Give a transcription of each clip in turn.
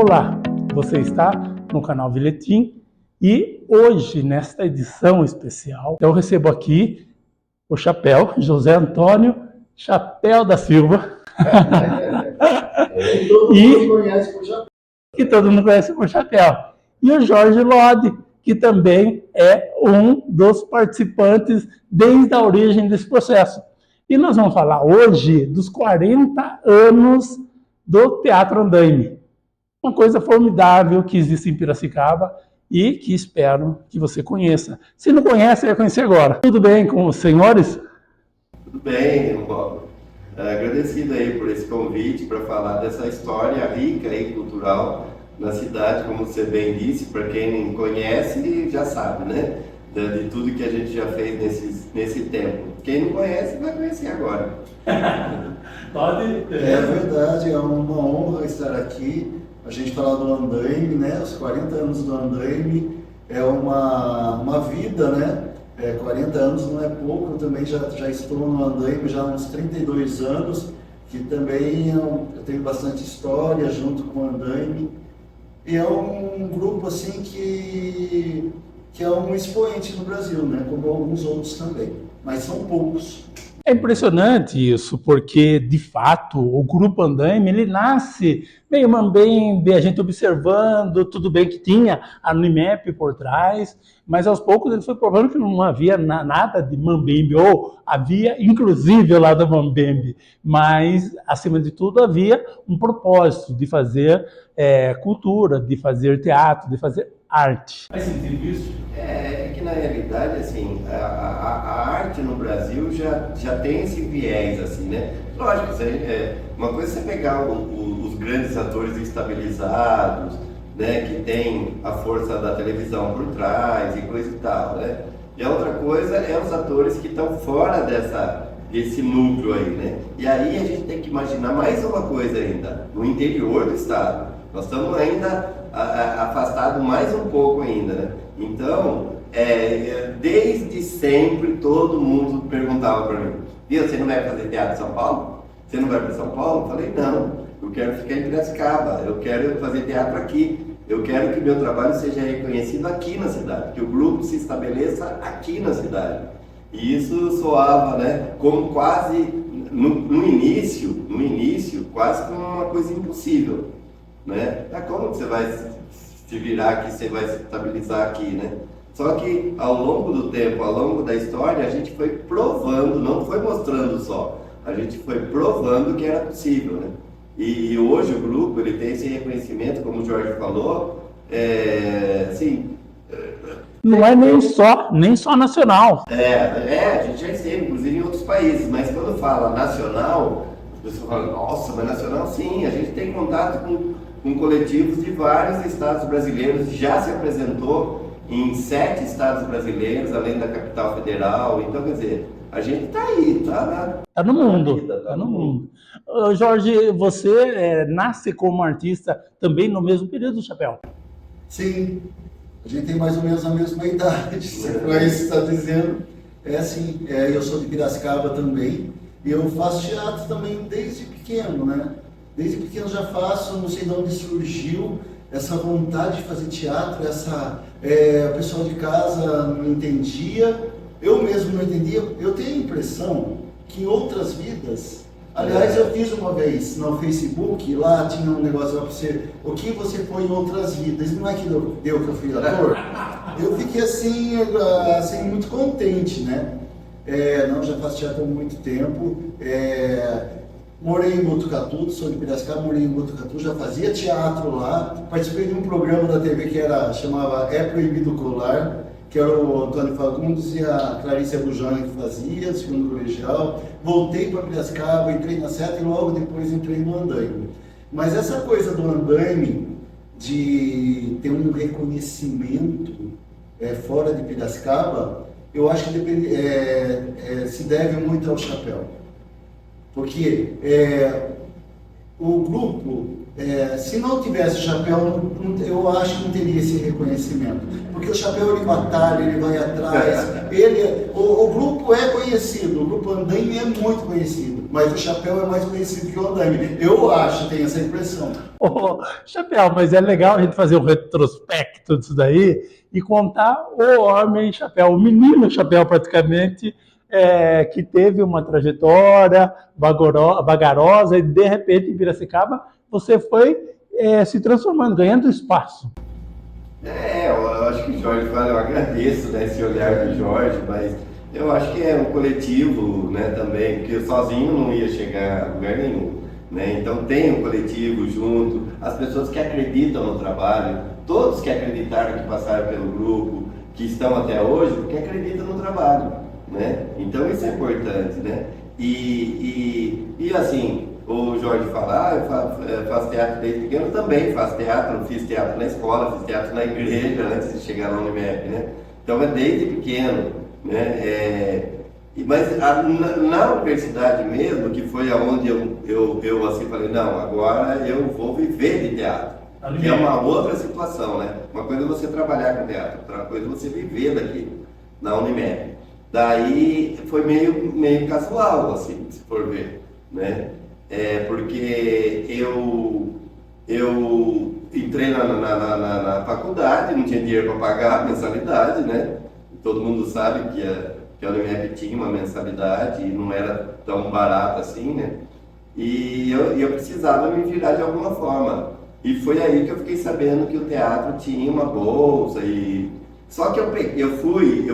Olá, você está no canal Viletim e hoje, nesta edição especial, eu recebo aqui o Chapéu, José Antônio Chapéu da Silva. Que todo mundo conhece por Chapéu. E o Jorge Lodi, que também é um dos participantes desde a origem desse processo. E nós vamos falar hoje dos 40 anos do Teatro Andaime. Uma coisa formidável que existe em Piracicaba e que espero que você conheça. Se não conhece, vai conhecer agora. Tudo bem com os senhores? Tudo bem, Paulo. Agradecido aí por esse convite para falar dessa história rica e cultural na cidade, como você bem disse, para quem não conhece já sabe, né? De tudo que a gente já fez nesse tempo. Quem não conhece vai conhecer agora. É verdade, é uma honra estar aqui. A gente fala do Andaime, né? Os 40 anos do Andaime é uma vida, né? 40 anos não é pouco, eu também já estou no Andaime já há uns 32 anos, que também eu tenho bastante história junto com o Andaime. E é um grupo assim que é um expoente no Brasil, né? Como alguns outros também, mas são poucos. É impressionante isso, porque, de fato, o Grupo Andaime, ele nasce meio mambembe, a gente observando, tudo bem que tinha a Unimep por trás, mas aos poucos ele foi provando que não havia nada de mambembe, ou havia, inclusive, o lado mambembe, mas, acima de tudo, havia um propósito de fazer cultura, de fazer teatro, de fazer arte. Faz sentido isso? É que na realidade, assim, a arte no Brasil já tem esse viés, assim, né? Lógico, uma coisa é você pegar os grandes atores estabilizados, né, que tem a força da televisão por trás e coisa e tal, né? E a outra coisa é os atores que estão fora desse núcleo aí, né? E aí a gente tem que imaginar mais uma coisa ainda, no interior do estado. Nós estamos ainda afastados mais um pouco ainda, né? Então, desde sempre todo mundo perguntava para mim: Viu, você não vai fazer teatro em São Paulo? Você não vai para São Paulo? Eu falei: não, eu quero ficar em Piracicaba, eu quero fazer teatro aqui. Eu quero que meu trabalho seja reconhecido aqui na cidade, que o grupo se estabeleça aqui na cidade. E isso soava, né, como quase, no início, quase como uma coisa impossível, né? Como que você vai se virar aqui, você vai se estabilizar aqui, né? Só que ao longo do tempo, ao longo da história, a gente foi provando, não foi mostrando só, a gente foi provando que era possível, né? E hoje o grupo ele tem esse reconhecimento, como o Jorge falou, assim... Não é nem só nacional. A gente já esteve, inclusive em outros países, mas quando fala nacional, as pessoas falam: nossa, mas nacional sim, a gente tem contato com coletivos de vários estados brasileiros, já se apresentou em 7 estados brasileiros, além da capital federal. Então, quer dizer, a gente está aí, Tá no mundo, tá no mundo. Jorge, você nasce como artista também no mesmo período do Chapéu? Sim, a gente tem mais ou menos a mesma idade, se é isso que está dizendo. Sim, eu sou de Piracicaba também, e eu faço teatro também desde pequeno, né? Desde pequeno já faço, não sei de onde surgiu essa vontade de fazer teatro, o pessoal de casa não entendia, eu mesmo não entendia. Eu tenho a impressão que em outras vidas, aliás, eu fiz uma vez no Facebook, lá tinha um negócio lá para você, o que você foi em outras vidas, não é que deu que eu fui ator? Eu fiquei assim muito contente, né? Não, já faço teatro há muito tempo, morei em Botucatu, sou de Piracicaba, morei em Botucatu, já fazia teatro lá, participei de um programa da TV que chamava É Proibido Colar, que era o Antônio Fagundes e a Clarice Abujamra que fazia, segundo colegial. Voltei para Piracicaba, entrei na SETA e logo depois entrei no Andaime. Mas essa coisa do Andaime, de ter um reconhecimento fora de Piracicaba, eu acho que se deve muito ao Chapéu. Porque o grupo, se não tivesse o Chapéu, eu acho que não teria esse reconhecimento. Porque o Chapéu ele batalha, ele vai atrás, o grupo é conhecido, o grupo Andaime é muito conhecido. mas o chapéu é mais conhecido que o andaime. Eu acho, tenho essa impressão. Ô, Chapéu, mas é legal a gente fazer um retrospecto disso daí e contar o homem chapéu, o menino chapéu praticamente, que teve uma trajetória vagarosa e de repente em Piracicaba você foi se transformando, ganhando espaço. Eu acho que o Jorge fala, eu agradeço, né, esse olhar do Jorge, mas eu acho que é um coletivo, né, também, porque eu sozinho não ia chegar a lugar nenhum, né, então tem um coletivo junto, as pessoas que acreditam no trabalho, todos que acreditaram, que passaram pelo grupo, que estão até hoje, porque acreditam no trabalho, né, então isso é importante, né, e assim, o Jorge fala, eu faço teatro desde pequeno, eu também faço teatro, fiz teatro na escola, fiz teatro na igreja antes de chegar na Unimep, né? Então é desde pequeno, né? Mas na universidade mesmo, que foi aonde eu assim falei, não, agora eu vou viver de teatro, que é uma outra situação, né? Uma coisa é você trabalhar com teatro, outra coisa é você viver daquilo, na Unimep. Daí foi meio casual, assim, se for ver, né? Porque eu entrei na faculdade, não tinha dinheiro para pagar a mensalidade, né? Todo mundo sabe que a Unimep tinha uma mensalidade e não era tão barata assim, né? E eu precisava me virar de alguma forma. E foi aí que eu fiquei sabendo que o teatro tinha uma bolsa e... Só que eu fui,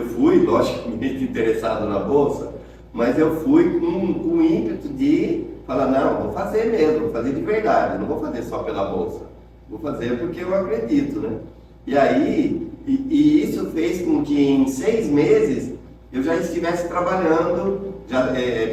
logicamente, interessado na bolsa, mas eu fui com o ímpeto de falar, não, vou fazer mesmo, vou fazer de verdade, não vou fazer só pela bolsa, vou fazer porque eu acredito, né? E aí, isso fez com que em 6 meses eu já estivesse trabalhando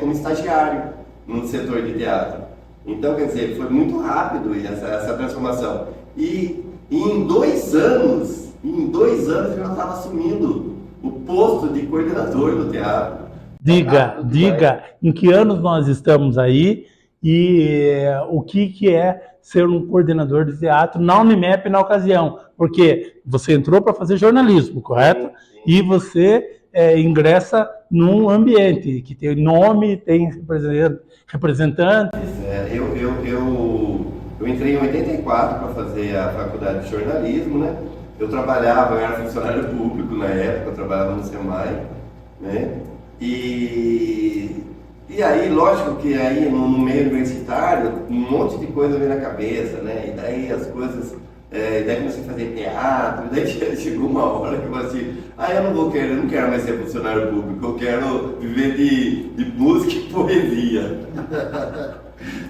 como estagiário no setor de teatro. Então, quer dizer, foi muito rápido essa transformação. E em 2 anos eu já estava assumindo o posto de coordenador do teatro. Diga em que anos nós estamos aí e o que é ser um coordenador de teatro na Unimep na ocasião, porque você entrou para fazer jornalismo, correto? Sim. E você ingressa num ambiente que tem nome, tem representantes. Eu entrei em 84 para fazer a faculdade de jornalismo, né? Eu era funcionário público na época, eu trabalhava no SEMAI, né? E aí, lógico que aí no meio universitário, um monte de coisa veio na cabeça, né? E daí as coisas, daí comecei a fazer teatro, daí chegou uma hora que eu falei assim, eu não quero mais ser funcionário público, eu quero viver de música e poesia.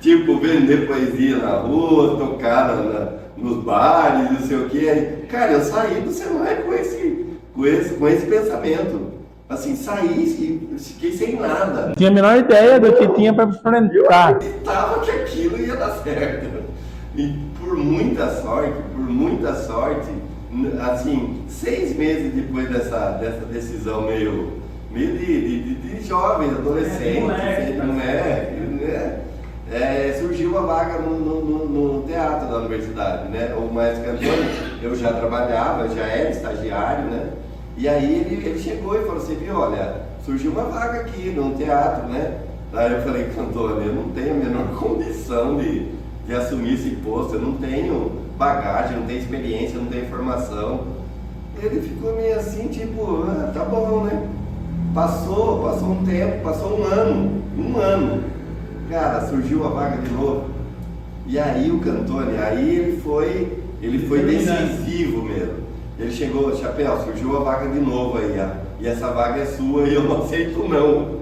Tipo, vender poesia na rua, tocar nos bares, não sei o quê. Cara, eu saí do Senai com esse pensamento. Assim, saí e fiquei sem nada. Não tinha a menor ideia do que tinha para enfrentar. Eu acreditava que aquilo ia dar certo. E por muita sorte, assim, 6 meses depois dessa decisão meio de jovem, adolescente, surgiu uma vaga no teatro da universidade, né? O Maestro Antônio, eu já trabalhava, já era estagiário, né? E aí ele chegou e falou assim, viu, olha, surgiu uma vaga aqui no teatro, né? Aí eu falei, Antônio, eu não tenho a menor condição de assumir esse posto, eu não tenho bagagem, não tenho experiência, não tenho formação. Ele ficou meio assim, tipo, tá bom, né? Passou um tempo, passou um ano. Cara, surgiu a vaga de novo. E aí o Cantone, ele foi decisivo mesmo. Ele chegou, Chapéu, surgiu a vaga de novo aí, e essa vaga é sua e eu não aceito não.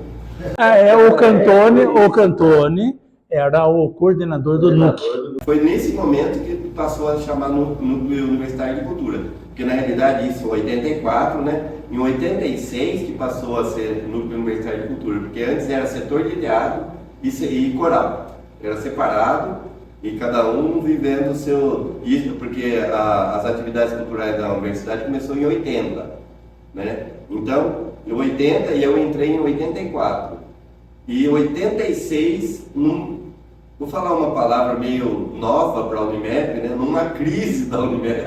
O Cantone era o coordenador do NUC. Foi nesse momento que passou a chamar Núcleo Universitário de Cultura. Porque na realidade isso em 84, né? Em 86 que passou a ser Núcleo Universitário de Cultura. Porque antes era setor de teatro e coral. Era separado e cada um vivendo o seu... Isso porque as atividades culturais da universidade começou em 80, né? Então, em 80 e eu entrei em 84. E em 86, vou falar uma palavra meio nova para a Unimep, né? Numa crise da Unimep,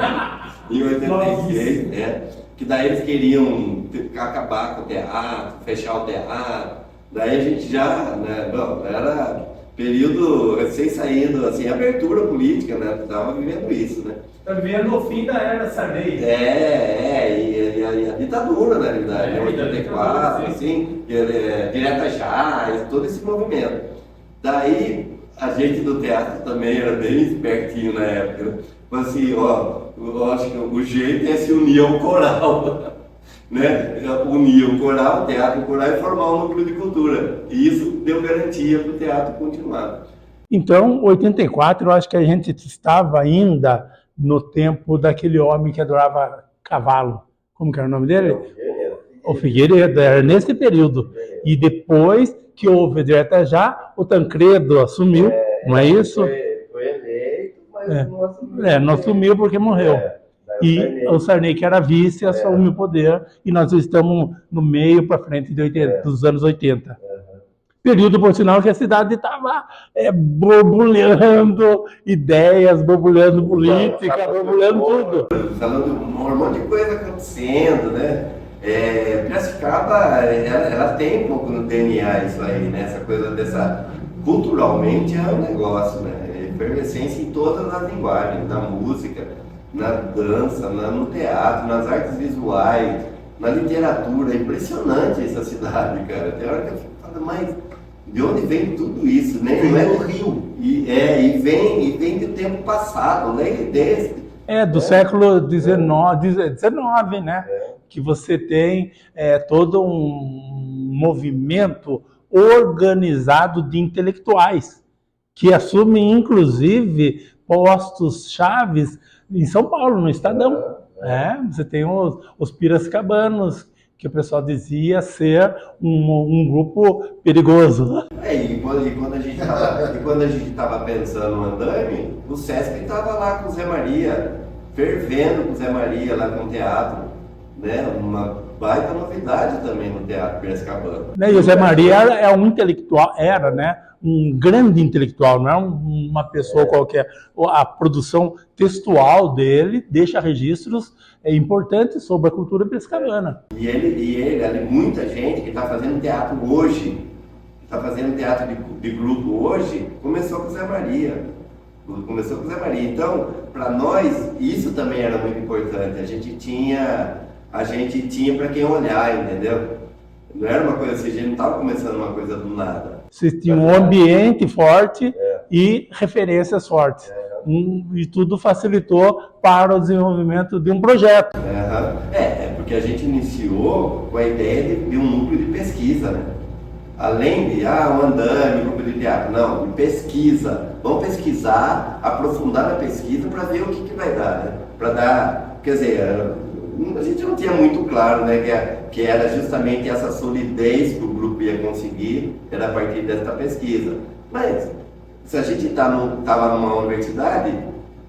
em 86, né? Que daí eles queriam acabar com o teatro, fechar o teatro, Daí a gente já, né, bom, era período recém saindo, assim, abertura política, né? Estava vivendo isso, né? Tá vivendo o fim da era Sarney. E a ditadura, na realidade, né? 84, assim, direta já, todo esse movimento. Daí, a gente do teatro também era bem espertinho na época, né? Falei assim, ó, eu acho que o jeito é se unir ao coral, né? Unir o coral, o teatro e o coral e formar um núcleo de cultura. E isso deu garantia para o teatro continuar. Então, 84, eu acho que a gente estava ainda no tempo daquele homem que adorava cavalo. Como que era o nome dele? O Figueiredo, era nesse período. E depois que houve direta já, o Tancredo assumiu, não é isso? Foi eleito, mas não assumiu. Não assumiu porque morreu. E o Sarney, que era vice, assumiu o poder, e nós estamos no meio para frente dos anos 80. Período, por sinal, que a cidade estava borbulhando ideias, borbulhando política, borbulhando tudo. Falando um monte de coisa acontecendo, né? Piracicaba, ela tem um pouco no DNA isso aí, né? Essa coisa dessa... Culturalmente é um negócio, né? Efervescência em todas as linguagens, na música, na dança, no teatro, nas artes visuais, na literatura. É impressionante essa cidade, cara. Tem hora que eu fico falando, mas de onde vem tudo isso, né? Vem do Rio. E vem do tempo passado, né? Do século XIX, né? Que você tem todo um movimento organizado de intelectuais que assumem, inclusive, postos chaves em São Paulo, no Estadão. Você tem os piracicabanos, que o pessoal dizia ser um grupo perigoso. E quando a gente estava pensando no andaime, o Sesc estava lá com o Zé Maria, fervendo com o Zé Maria lá com o teatro, né? Uma baita novidade também no teatro piracicabano. E o Zé Maria é um intelectual, era, né? Um grande intelectual, não é uma pessoa qualquer. A produção textual dele deixa registros importantes sobre a cultura piracicabana. E ele, muita gente que está fazendo teatro hoje, está fazendo teatro de grupo hoje, começou com o Zé Maria. Então, para nós, isso também era muito importante. A gente tinha para quem olhar, entendeu? Não era uma coisa assim, a gente não estava começando uma coisa do nada. Vocês tinham um ambiente forte e referências fortes. E tudo facilitou para o desenvolvimento de um projeto. Porque a gente iniciou com a ideia de um núcleo de pesquisa, né? Além de, um andaime, um grupo de teatro, não, de pesquisa. Vamos pesquisar, aprofundar na pesquisa para ver o que vai dar, né? Para dar, quer dizer, a gente não tinha muito claro, né, que era justamente essa solidez que o grupo ia conseguir, era a partir dessa pesquisa. Mas, se a gente estava numa universidade,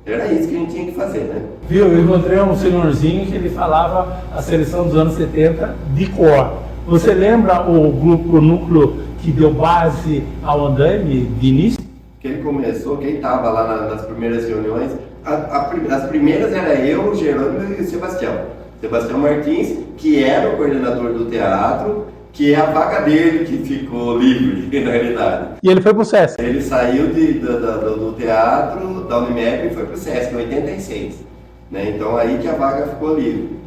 era isso que a gente tinha que fazer, né? Eu encontrei um senhorzinho que ele falava a seleção dos anos 70 de cor. Você lembra o núcleo que deu base ao andaime de início? Que ele começou, quem estava lá nas primeiras reuniões, as primeiras era eu, o Jerônimo e o Sebastião Martins, que era o coordenador do teatro, que é a vaga dele que ficou livre, na realidade. E ele foi pro SESC? Ele saiu do teatro, da Unimep, e foi pro SESC em 86. Né? Então aí que a vaga ficou livre.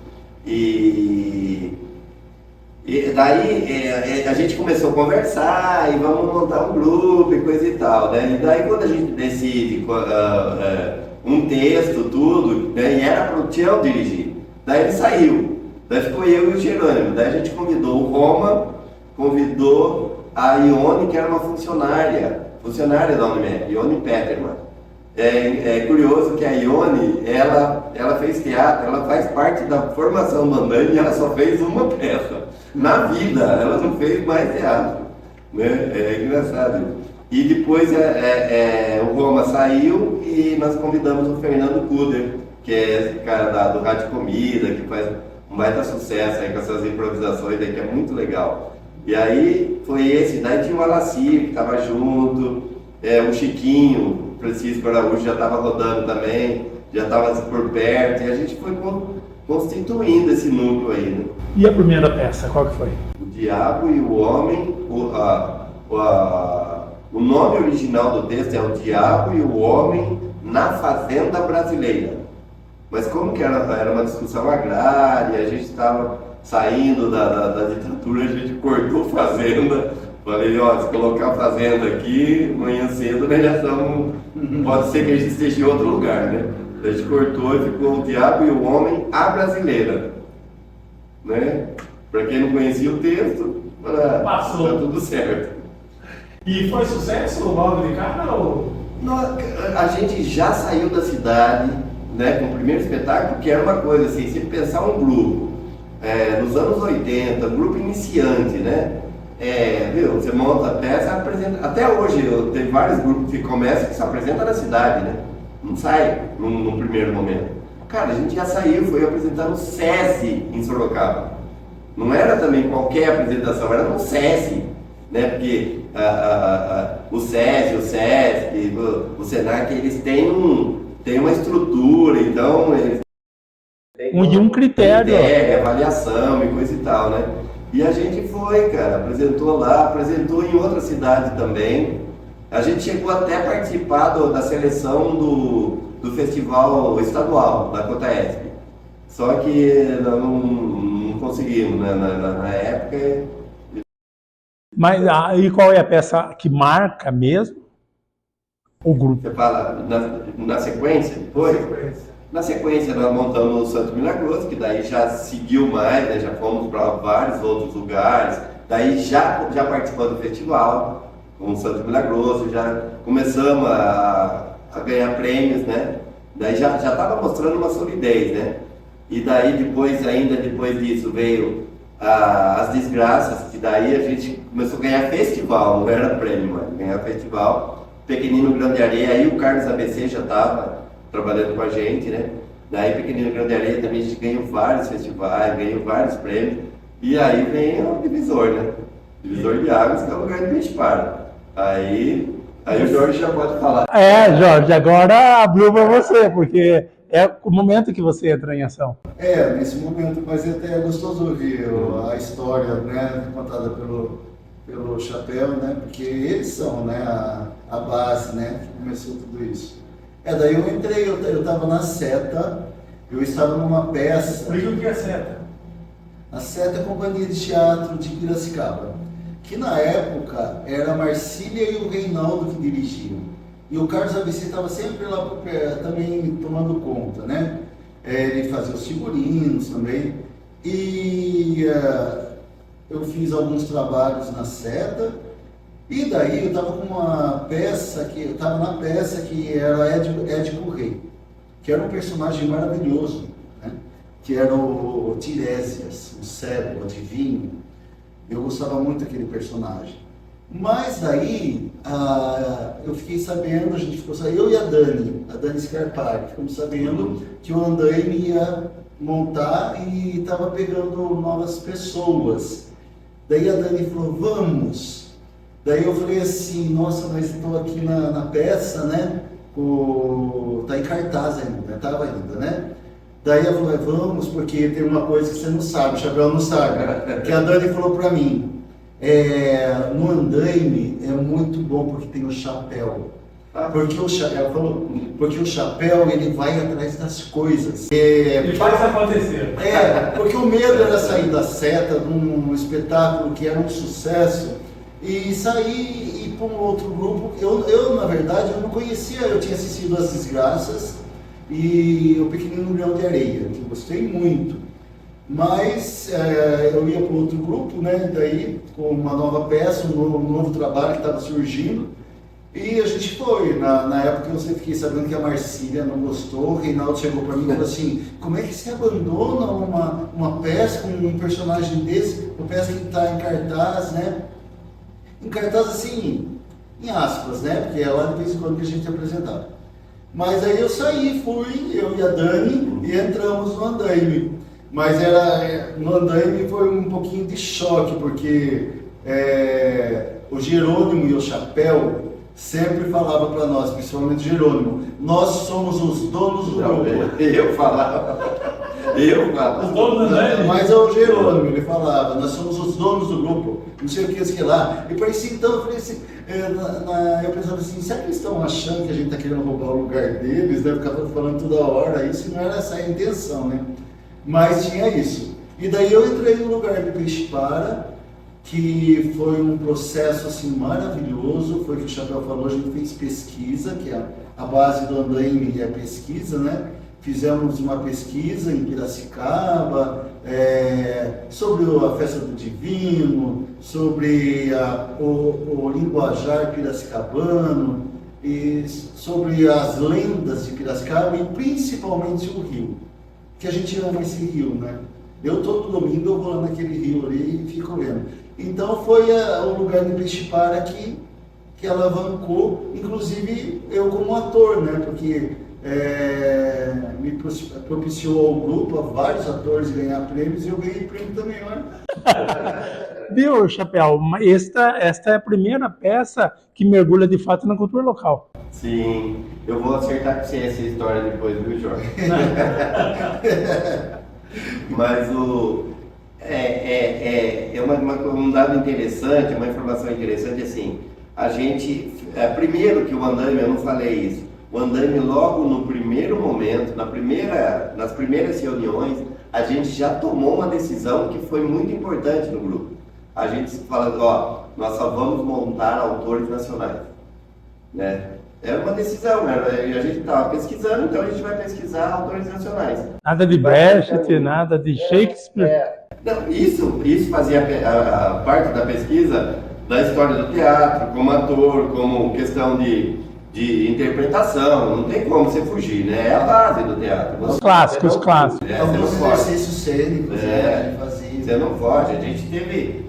E daí a gente começou a conversar, e vamos montar um grupo e coisa e tal. Né? E daí quando a gente decide um texto, tudo, né? E era pro Tião dirigir. Daí ele saiu, daí ficou eu e o Jerônimo, daí a gente convidou o Roma, convidou a Ione, que era uma funcionária da Unimep, Ione Peterman. É curioso que a Ione, ela fez teatro, ela faz parte da formação do andaime e ela só fez uma peça. Na vida, ela não fez mais teatro, né? É engraçado. E depois o Roma saiu e nós convidamos o Fernando Kuder, que é esse cara do Rádio Comida, que faz um baita sucesso aí com essas improvisações aí, que é muito legal. E aí foi esse, daí tinha o Alacir, que estava junto, o Chiquinho, Francisco Araújo já estava rodando também, já estava por perto, e a gente constituindo esse núcleo aí, né? E a primeira peça, qual que foi? O Diabo e o Homem, o nome original do texto é O Diabo e o Homem na Fazenda Brasileira. Mas como que era uma discussão agrária, a gente estava saindo da ditadura, a gente cortou fazenda. Falei, ó, se colocar fazenda aqui, amanhã cedo nós já estamos, pode ser que a gente esteja em outro lugar, né? A gente cortou e ficou O Diabo e o Homem à Brasileira, né? Para quem não conhecia o texto, Passou. tá tudo certo. E foi sucesso logo de cara ou... A gente já saiu da cidade, né, com o primeiro espetáculo, que era uma coisa assim, se pensar um grupo, nos anos 80, um grupo iniciante, né? Viu, você monta a peça, apresenta. Até hoje tem vários grupos que começam que se apresentam na cidade, né? Não sai no primeiro momento. Cara, a gente já saiu, foi apresentar no SESI em Sorocaba. Não era também qualquer apresentação, era no SESI, né? Porque o SESI, o SESC, o SENAC, eles têm uma estrutura, então eles têm um critério, avaliação e coisa e tal, né? E a gente foi, cara, apresentou lá, apresentou em outra cidade também. A gente chegou até a participar da seleção do festival estadual da Cotaesp. Só que não conseguimos, né? Na época. Mas e qual é a peça que marca mesmo o grupo? Você fala na sequência? Foi? Na sequência nós montamos o Santo Milagroso, que daí já seguiu mais, né? Já fomos para vários outros lugares, daí já participando do festival com o Santo Milagroso, já começamos a ganhar prêmios, né? Daí já estava mostrando uma solidez, né? E daí depois disso veio as desgraças, que daí a gente começou a ganhar festival, não era prêmio, mas ganhar festival, Pequenino Grande Areia, aí o Carlos ABC já estava trabalhando com a gente, né? Daí Pequenino Grande Areia também a gente ganhou vários festivais, ganhou vários prêmios, e aí vem o divisor, né? Divisor de águas, que é o lugar de peixe pardo. Aí o Jorge já pode falar. Jorge, agora abriu para você, porque é o momento que você entra em ação. Nesse momento, mas é até gostoso ouvir a história, né, contada pelo Chapéu, né, porque eles são, né, a base, né, que começou tudo isso. Daí eu entrei, eu estava na Seta, eu estava numa peça. Explica o que é Seta. A Seta é a companhia de teatro de Piracicaba, que na época era a Marcília e o Reinaldo que dirigiam. E o Carlos ABC estava sempre lá por perto, também tomando conta, né? Ele fazia os figurinos também. E eu fiz alguns trabalhos na Seta. E daí eu estava com uma peça, eu estava na peça que era Édipo Rei, que era um personagem maravilhoso, né? Que era o Tiresias, o cego, o adivinho. Eu gostava muito daquele personagem. Mas daí, eu fiquei sabendo, a gente ficou sabendo, eu e a Dani Scarpari, ficamos sabendo que o Andaime ia montar e estava pegando novas pessoas. Daí a Dani falou, vamos. Daí eu falei assim, nossa, mas estou aqui na peça, né? Tá em cartaz ainda, estava ainda, né? Daí ela falou, vamos, porque tem uma coisa que você não sabe, o Chapéu não sabe, que a Dani falou para mim. No andaime é muito bom porque tem o chapéu. Ela falou, porque o chapéu ele vai atrás das coisas. Ele faz acontecer. Porque o medo era sair da Seta, de um espetáculo que era um sucesso, e sair e ir para um outro grupo. Eu, na verdade, eu não conhecia, eu tinha assistido As Desgraças e o Pequenino Grande Areia, que gostei muito. Mas eu ia para outro grupo, né? Daí com uma nova peça, um novo trabalho que estava surgindo. E a gente foi. Na época eu fiquei sabendo que a Marcília não gostou, o Reinaldo chegou para mim e falou assim, como é que você abandona uma peça com um personagem desse, uma peça que está em cartaz, né? Em cartaz assim, em aspas, né? Porque é lá de vez em quando que a gente apresentava. Mas aí eu saí, fui, eu e a Dani, e entramos no andaime. Mas no andaime foi um pouquinho de choque, porque o Jerônimo e o Chapéu sempre falavam para nós, principalmente o Jerônimo, nós somos os donos do grupo. Eu falava. Eu falo. Os donos da Andaime? Mas é o Jerônimo, ele falava, nós somos os donos do grupo, não sei o que lá. E parecia então, eu falei assim, eu pensava assim, será que eles estão achando que a gente está querendo roubar o lugar deles, né? Ficar falando toda hora, isso não era essa a intenção, né? Mas tinha isso. E daí eu entrei no lugar de Peixe-Para, que foi um processo assim maravilhoso, foi o que o Chapéu falou, a gente fez pesquisa, que é a base do Andaime é pesquisa, né? Fizemos uma pesquisa em Piracicaba, sobre a festa do Divino, sobre o linguajar piracicabano, e sobre as lendas de Piracicaba e principalmente o rio, que a gente ama esse rio, né? Eu todo domingo eu vou lá naquele rio ali e fico vendo. Então foi o lugar de Peixe-Para que alavancou, inclusive eu como ator, né? Porque me propiciou ao grupo, a vários atores ganhar prêmios, e eu ganhei prêmio também, olha. Viu, Chapéu? Esta é a primeira peça que mergulha de fato na cultura local. Sim, eu vou acertar com você essa história depois, viu, Jorge? Mas um dado interessante, uma informação interessante, assim, a gente, primeiro que o Andaime, eu não falei isso, o Andaime logo no primeiro momento, nas primeiras reuniões, a gente já tomou uma decisão que foi muito importante no grupo. A gente fala, nós só vamos montar autores nacionais, né? Era uma decisão, a gente estava pesquisando, então a gente vai pesquisar autores nacionais. Nada de Brecht, nada de Shakespeare. Não, isso fazia a parte da pesquisa da história do teatro, como ator, como questão de interpretação, não tem como você fugir, né? É a base do teatro. Os clássicos. Alguns exercícios cênicos, a gente fazia. Você não pode. A gente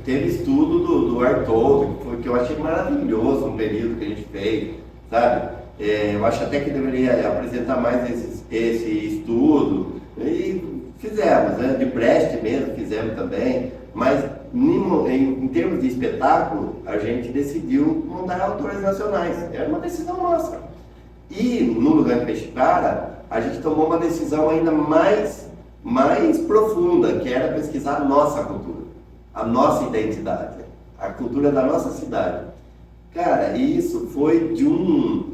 teve estudo do Artaud, que eu achei maravilhoso um período que a gente fez, sabe? Eu acho até que deveria apresentar mais esse estudo. E fizemos, né? De Brecht mesmo fizemos também. Mas em termos de espetáculo, a gente decidiu montar autores nacionais. Era uma decisão nossa. E no lugar de Peixe-Para, a gente tomou uma decisão ainda mais profunda, que era pesquisar a nossa cultura, a nossa identidade, a cultura da nossa cidade. Cara, isso foi de um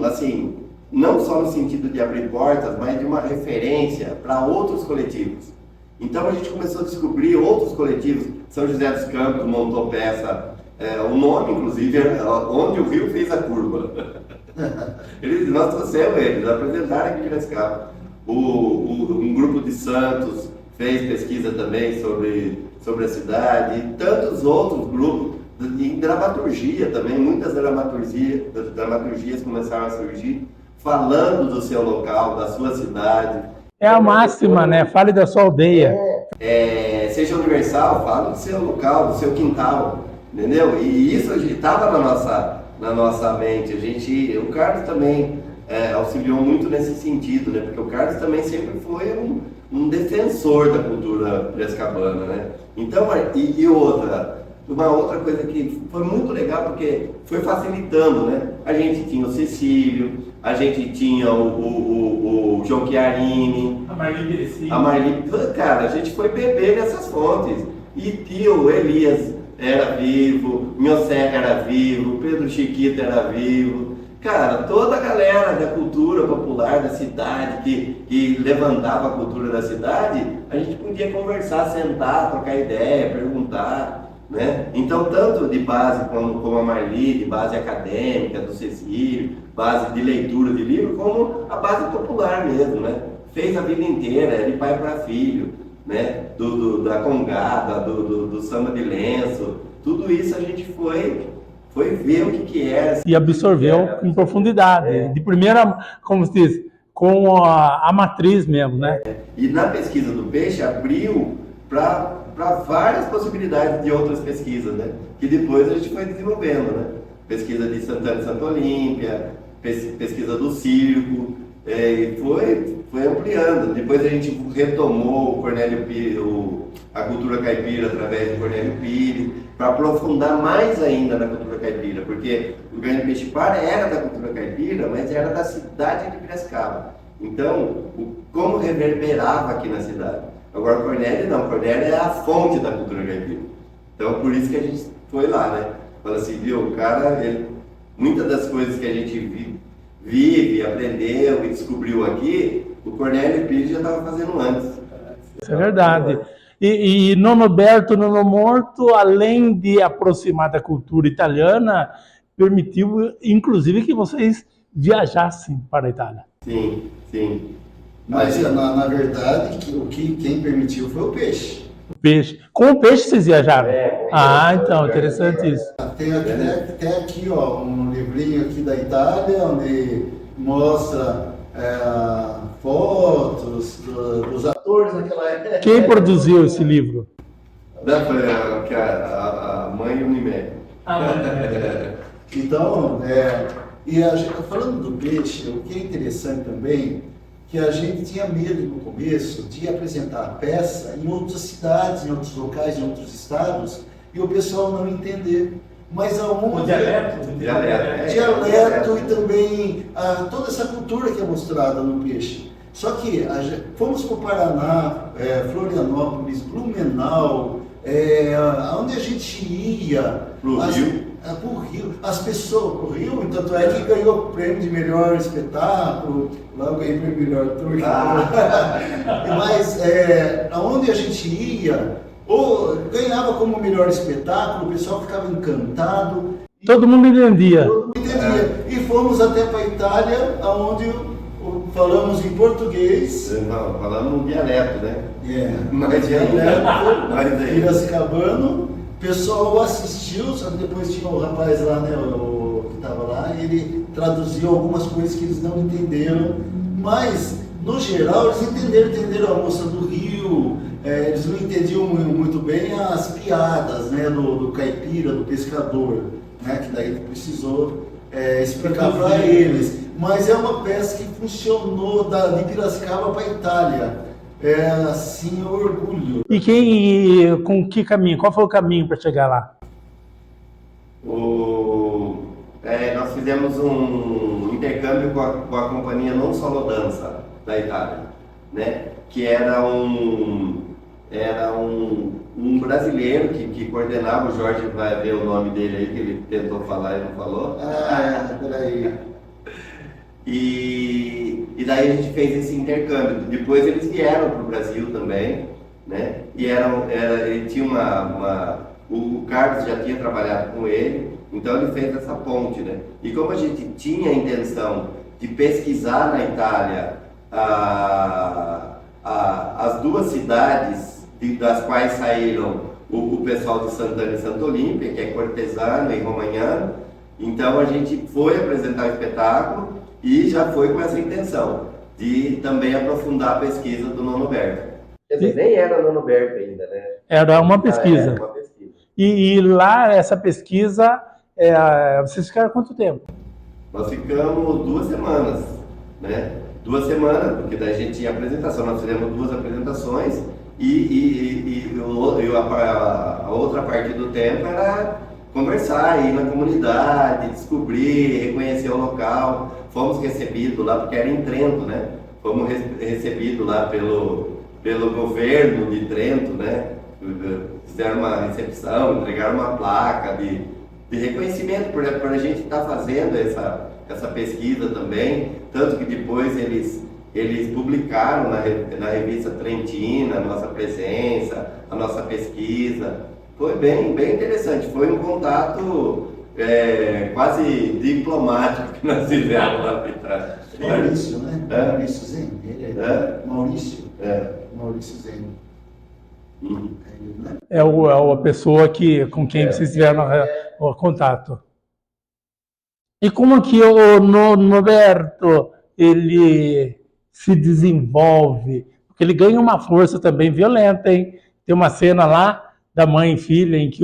assim, não só no sentido de abrir portas, mas de uma referência para outros coletivos. Então a gente começou a descobrir outros coletivos. São José dos Campos montou peça, o nome inclusive era Onde o Rio Fez a Curva. Nós trouxemos eles, apresentaram aqui em Piracicaba. Um grupo de Santos fez pesquisa também sobre a cidade, e tantos outros grupos, em dramaturgia também, muitas dramaturgias começaram a surgir, falando do seu local, da sua cidade. É a máxima, né? Fale da sua aldeia. Seja universal, fala do seu local, do seu quintal, entendeu? E isso estava na nossa mente. O Carlos também auxiliou muito nesse sentido, né? Porque o Carlos também sempre foi um defensor da cultura piracicabana, né? Então, uma outra coisa que foi muito legal, porque foi facilitando, né? A gente tinha o Cecílio, a gente tinha o João Chiarini, a Marli, cara, a gente foi beber nessas fontes. E o Elias era vivo, Mioseca era vivo, Pedro Chiquito era vivo. Cara, toda a galera da cultura popular da cidade, que levantava a cultura da cidade, a gente podia conversar, sentar, trocar ideia, perguntar, né? Então, tanto de base como a Marli, de base acadêmica, do Cecílio, base de leitura de livro, como a base popular mesmo, né? Fez a vida inteira, de pai para filho, né? Da congada, do samba de lenço, tudo isso a gente foi ver o que era. E absorveu em profundidade, de primeira, como se diz, com a matriz mesmo, né? E na pesquisa do Peixe abriu para várias possibilidades de outras pesquisas, né? Que depois a gente foi desenvolvendo, né? Pesquisa de Santana e Santa Olímpia, pesquisa do circo, e foi ampliando. Depois a gente retomou o Cornélio Pires, a cultura caipira através do Cornélio Pires, para aprofundar mais ainda na cultura caipira, porque o Grande Peixe-Para era da cultura caipira, mas era da cidade de Piracicaba. Então, como reverberava aqui na cidade. Agora, Cornélio não, Cornélio é a fonte da cultura caipira. Então, por isso que a gente foi lá, né? Fala assim, viu, o cara, muitas das coisas que a gente vive, aprendeu e descobriu aqui, o Cornélio Pires já estava fazendo antes. Isso é verdade. E Nono Berto, Nono Morto, além de aproximar da cultura italiana, permitiu, inclusive, que vocês viajassem para a Itália. Sim, sim. Mas, na verdade, quem permitiu foi o peixe. O peixe. Com o peixe vocês viajaram? Então, É. interessante isso. Tem até aqui, ó, um livrinho aqui da Itália, onde mostra fotos dos atores naquela época. Quem produziu esse livro? Foi a mãe Unimé. Então, falando do peixe, o que é interessante também, que a gente tinha medo no começo de apresentar a peça em outras cidades, em outros locais, em outros estados, e o pessoal não entender. Mas aonde... Dialeto e também toda essa cultura que é mostrada no peixe. Só que fomos para o Paraná, Florianópolis, Blumenau, onde a gente ia... Pro Rio, as pessoas, pro Rio, tanto é que ganhou o prêmio de melhor espetáculo, lá eu ganhei o prêmio de melhor ator. Mas aonde a gente ia, ou ganhava como melhor espetáculo, o pessoal ficava encantado. Todo mundo entendia. Todo mundo entendia. E fomos até para a Itália, onde falamos em português. Não, falamos no dialeto, né? Mas dialeto, piracicabano. O pessoal assistiu, só que depois tinha o rapaz lá, né, o que estava lá, e ele traduziu algumas coisas que eles não entenderam, mas, no geral, eles entenderam a moça do Rio, eles não entendiam muito bem as piadas, né, do caipira, do pescador, né, que daí precisou explicar para eles. Mas é uma peça que funcionou de Piracicaba para a Itália. Assim, orgulho. E com que caminho? Qual foi o caminho para chegar lá? Nós fizemos um intercâmbio com a companhia Non Solo Dança da Itália, né? Que era um brasileiro que coordenava, o Jorge vai ver o nome dele aí, que ele tentou falar e não falou. Peraí. E daí a gente fez esse intercâmbio. Depois eles vieram para o Brasil também, né? E ele tinha o Carlos já tinha trabalhado com ele, então ele fez essa ponte, né? E como a gente tinha a intenção de pesquisar na Itália as duas cidades das quais saíram o pessoal de Sant'Anna e Santa Olímpia, que é Cortesano e Romagnano, então a gente foi apresentar o espetáculo e já foi com essa intenção de também aprofundar a pesquisa do Nono Berto. Quer dizer, nem era Nono Berto ainda, né? Era uma pesquisa. Era uma pesquisa. E lá, essa pesquisa, vocês ficaram quanto tempo? Nós ficamos 2 semanas, né? 2 semanas, porque daí a gente tinha apresentação, nós fizemos 2 apresentações e a outra parte do tempo era conversar, ir na comunidade, descobrir, reconhecer o local. Fomos recebidos lá, porque era em Trento, né? Fomos recebidos lá pelo governo de Trento, né? Fizeram uma recepção, entregaram uma placa de reconhecimento por a gente estar fazendo essa pesquisa também. Tanto que depois eles publicaram na revista Trentina a nossa presença, a nossa pesquisa. Foi bem interessante, foi um contato quase diplomático que nós fizemos lá para Itália. Maurício, né? Maurício Zen. Maurício. Maurício Zen. É a pessoa com quem vocês tiveram o contato. E como que o Noberto ele se desenvolve? Porque ele ganha uma força também violenta, hein? Tem uma cena lá da mãe e filha em que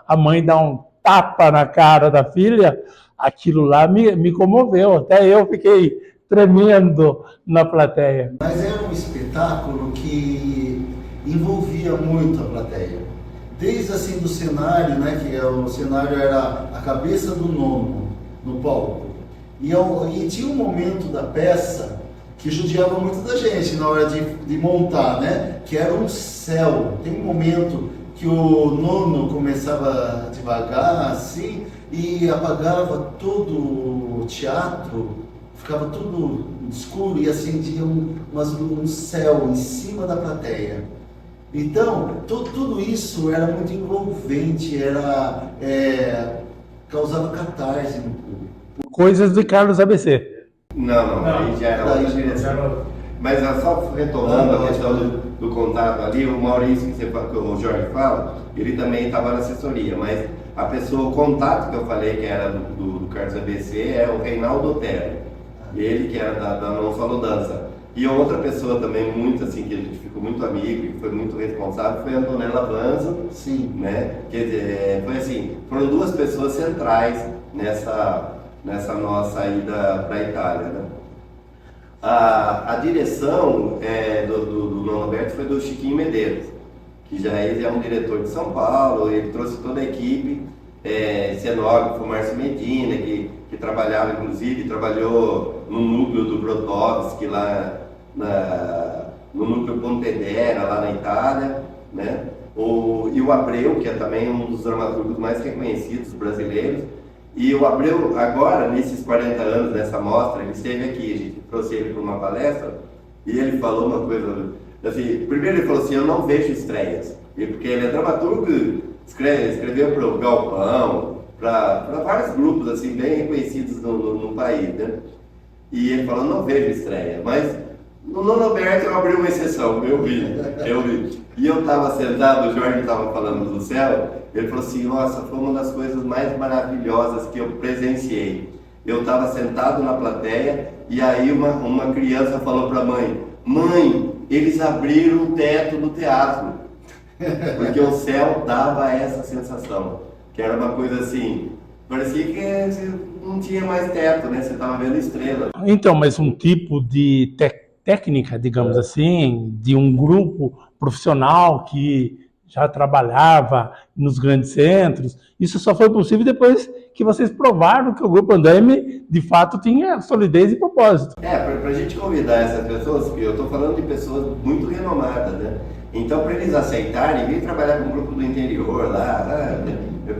a mãe dá um tapa na cara da filha. Aquilo lá me comoveu, até eu fiquei tremendo na plateia. Mas era um espetáculo que envolvia muito a plateia. Desde assim do cenário, né, que o cenário era a cabeça do Nono no palco. E tinha um momento da peça que judiava muito da gente na hora de montar, né? Que era um céu. Tem um momento que o nono começava devagar, assim, e apagava todo o teatro, ficava tudo escuro e acendia um céu em cima da plateia. Então, tudo isso era muito envolvente, causava catarse no público. Coisas de Carlos ABC. Não, aí já era outra direção. Mas só retomando a questão do contato ali, o Maurício, que o Jorge fala, ele também estava na assessoria, mas a pessoa, o contato que eu falei que era do Carlos ABC é o Reinaldo Otero, ele que era da Não Solo Dança. E outra pessoa também muito assim, que a gente ficou muito amigo, que foi muito responsável, foi a Antonella Vanzo. Sim. Né? Quer dizer, foi assim, foram duas pessoas centrais nessa nossa ida para a Itália, né? A direção do Nono Berto foi do Chiquinho Medeiros, que ele é um diretor de São Paulo, ele trouxe toda a equipe, cenógrafo Márcio Medina, que trabalhava, inclusive, trabalhou no núcleo do Grotowski, lá no núcleo Pontedera, lá na Itália, né? E o Abreu, que é também um dos dramaturgos mais reconhecidos brasileiros. E o Abreu, agora, nesses 40 anos dessa mostra, ele esteve aqui, a gente trouxe ele para uma palestra, e ele falou uma coisa, assim, primeiro ele falou assim, eu não vejo estreias, porque ele é dramaturgo, escreveu para o Galpão, para vários grupos, assim, bem reconhecidos no país, né? E ele falou, não vejo estreia, mas no Nono Berto eu abri uma exceção, eu vi. E eu estava sentado, o Jorge estava falando do céu, ele falou assim, nossa, foi uma das coisas mais maravilhosas que eu presenciei. Eu estava sentado na plateia e aí uma criança falou para a mãe, eles abriram o teto do teatro, porque o céu dava essa sensação, que era uma coisa assim, parecia que não tinha mais teto, né? Você estava vendo estrela. Então, mas um tipo de técnica, digamos assim, de um grupo profissional que já trabalhava nos grandes centros, isso só foi possível depois que vocês provaram que o Grupo Andaime, de fato, tinha solidez e propósito. Para a gente convidar essas pessoas, porque eu estou falando de pessoas muito renomadas, né? Então, para eles aceitarem, vir trabalhar com um grupo do interior lá,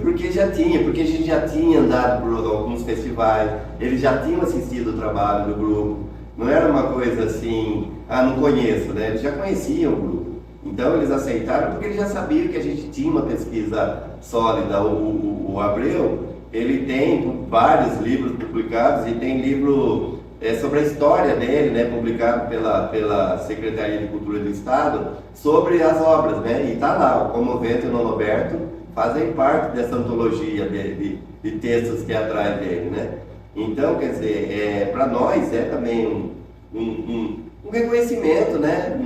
porque a gente já tinha andado por alguns festivais, eles já tinham assistido o trabalho do grupo, não era uma coisa assim, não conheço, né? Eles já conheciam o grupo. Então eles aceitaram porque eles já sabiam que a gente tinha uma pesquisa sólida. O Abreu, ele tem vários livros publicados e tem livro sobre a história dele, né, publicado pela Secretaria de Cultura do Estado, sobre as obras, né? E está lá, o Comovento e o Nono Berto fazem parte dessa antologia de textos que é atrás dele, né? Então, quer dizer, para nós é também um reconhecimento, né?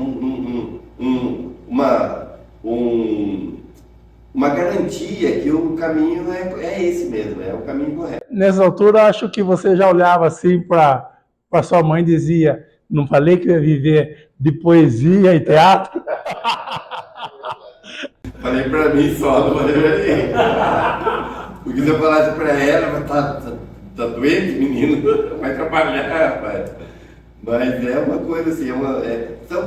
Uma garantia que o caminho é esse mesmo, é o caminho correto. Nessa altura, acho que você já olhava assim para sua mãe e dizia, não falei que eu ia viver de poesia e teatro? Falei para mim só, não falei para ninguém. Porque se eu falasse para ela, tá doente, menino? Vai trabalhar, rapaz. Mas é uma coisa assim,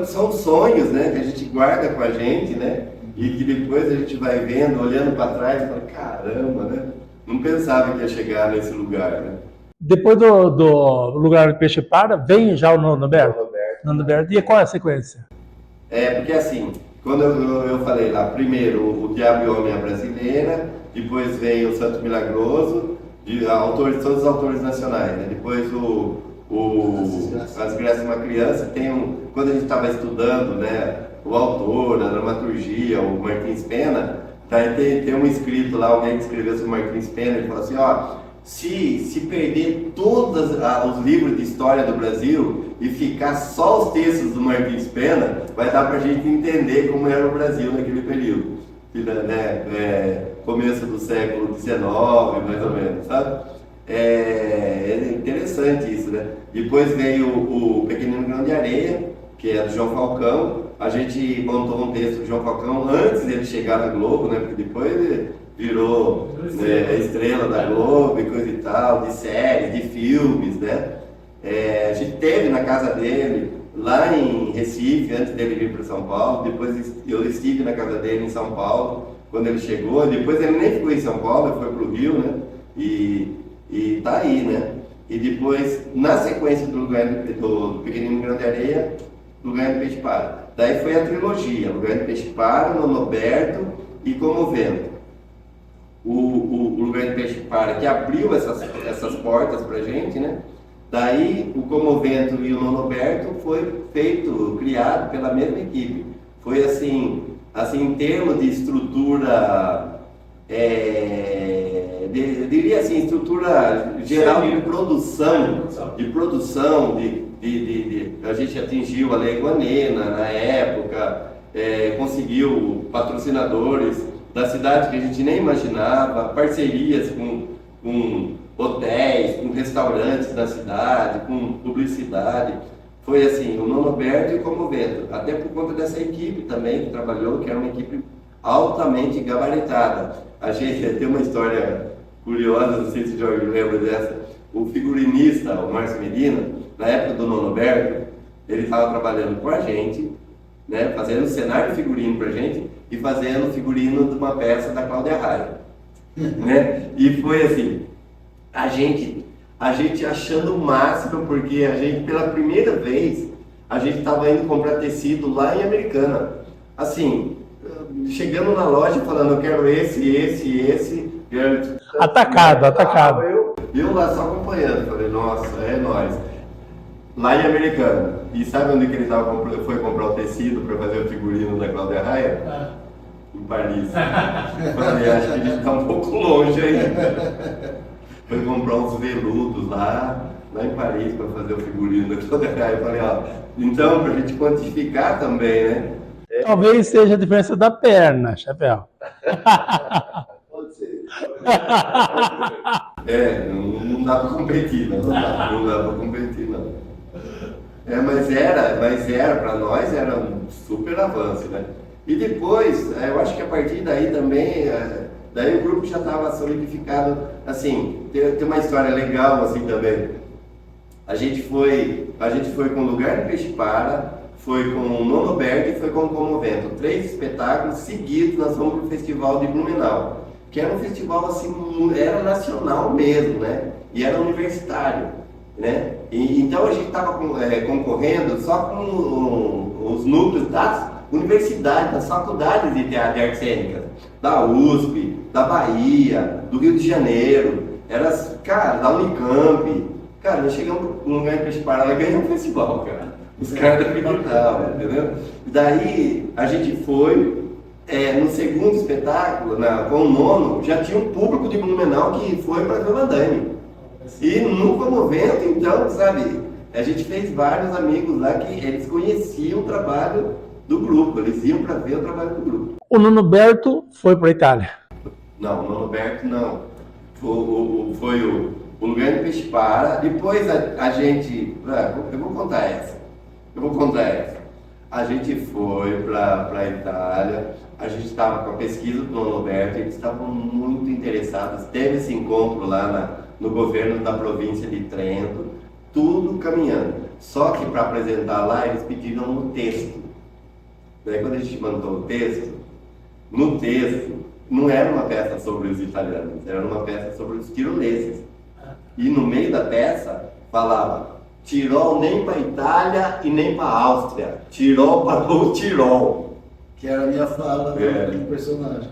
são sonhos, né, que a gente guarda com a gente, né, e que depois a gente vai vendo, olhando para trás e fala, caramba, né, não pensava que ia chegar nesse lugar, né. Depois do Lugar de Peixe Para, vem já o Nono Berto. E qual é a sequência? Porque assim, quando eu falei lá, primeiro o Diabo e o Homem à Brasileira, depois vem o Santo Milagroso, todos os autores nacionais, né, depois As Graças de uma Criança, quando a gente estava estudando, né, o autor, a dramaturgia, o Martins Pena, tem um escrito lá, alguém que escreveu sobre o Martins Pena, ele falou assim, se perder todos os livros de história do Brasil e ficar só os textos do Martins Pena, vai dar para a gente entender como era o Brasil naquele período, né, começo do século XIX, mais ou menos, sabe? É interessante isso, né? Depois veio o Pequenino Grão de Areia, que é do João Falcão. A gente montou um texto do João Falcão antes dele chegar na Globo, né? Porque depois ele virou estrela da Globo e coisa e tal, de séries, de filmes, né? A gente esteve na casa dele, lá em Recife, antes dele vir para São Paulo. Depois eu estive na casa dele em São Paulo, quando ele chegou. Depois ele nem ficou em São Paulo, ele foi para o Rio, né? E tá aí, né? E depois, na sequência do Pequenino Grão de Areia, Lugar de Peixe Para. Daí foi a trilogia, Lugar de Peixe Para, Nonoberto e Comovento. O Lugar de Peixe Para, que abriu essas portas pra gente, né? Daí o Comovento e o Nonoberto foi criado pela mesma equipe. Foi assim em termos de estrutura, eu diria assim, estrutura geral de produção, a gente atingiu a Lei Rouanet na época, conseguiu patrocinadores da cidade que a gente nem imaginava, parcerias com hotéis, com restaurantes da cidade, com publicidade. Foi assim, o Nonoberto e o Comovento, até por conta dessa equipe também que trabalhou, que era uma equipe altamente gabaritada. A gente tem uma história curiosa, não sei se o Jorge lembra dessa. O figurinista, o Márcio Medina, na época do Nonoberto, ele estava trabalhando com a gente, né, fazendo cenário de figurino pra gente e fazendo figurino de uma peça da Cláudia Raia, né? E foi assim, a gente achando o máximo, porque a gente, pela primeira vez, a gente estava indo comprar tecido lá em Americana. Assim, chegando na loja falando, eu quero esse. Atacado. Eu lá só acompanhando, falei, nossa, é nóis. Lá em Americana. E sabe onde que ele foi comprar o tecido para fazer o figurino da Cláudia Raia? Em Paris. Falei, acho que a gente está um pouco longe aí. Foi comprar uns veludos lá em Paris para fazer o figurino da Cláudia Raia. Falei, ó, então, para a gente quantificar também, né? Talvez seja a diferença da perna, Chapéu. Pode ser. Não dá para competir, não dá para competir, não. Mas era para nós era um super avanço, né? E depois, eu acho que a partir daí também, daí o grupo já estava solidificado, assim, tem uma história legal assim também. A gente foi com o Lugar de Peixe Para, foi com o Nonoberto e foi com o Comovento. 3 espetáculos seguidos, nós fomos para o Festival de Blumenau, que era um festival assim, era nacional mesmo, né? E era universitário, né? Então a gente estava concorrendo só com os núcleos das universidades, das faculdades de teatro e artes cênicas, da USP, da Bahia, do Rio de Janeiro, cara, da Unicamp. Cara, nós chegamos num Lugar de Peixe Para e ganhamos um festival, cara. Os caras acreditavam, entendeu? Daí a gente foi, no segundo espetáculo, com o nono, já tinha um público de Blumenau que foi para ver o andaime. E no Comovento, então, sabe, a gente fez vários amigos lá que eles conheciam o trabalho do grupo, eles iam para ver o trabalho do grupo. O Nonoberto foi para a Itália. Não, o Nonoberto não. Foi o Lugar de Peixe Para. Depois a gente. Eu vou contar essa. A gente foi para a Itália, a gente estava com a pesquisa do Nonoberto, eles estavam muito interessados. Teve esse encontro lá no governo da província de Trento, tudo caminhando. Só que para apresentar lá, eles pediram um texto. Daí quando a gente mandou o texto, no texto não era uma peça sobre os italianos, era uma peça sobre os tiroleses. E no meio da peça falava: Tirol nem para Itália e nem para Áustria, Tirol para o Tirol. Que era a minha fala do personagem.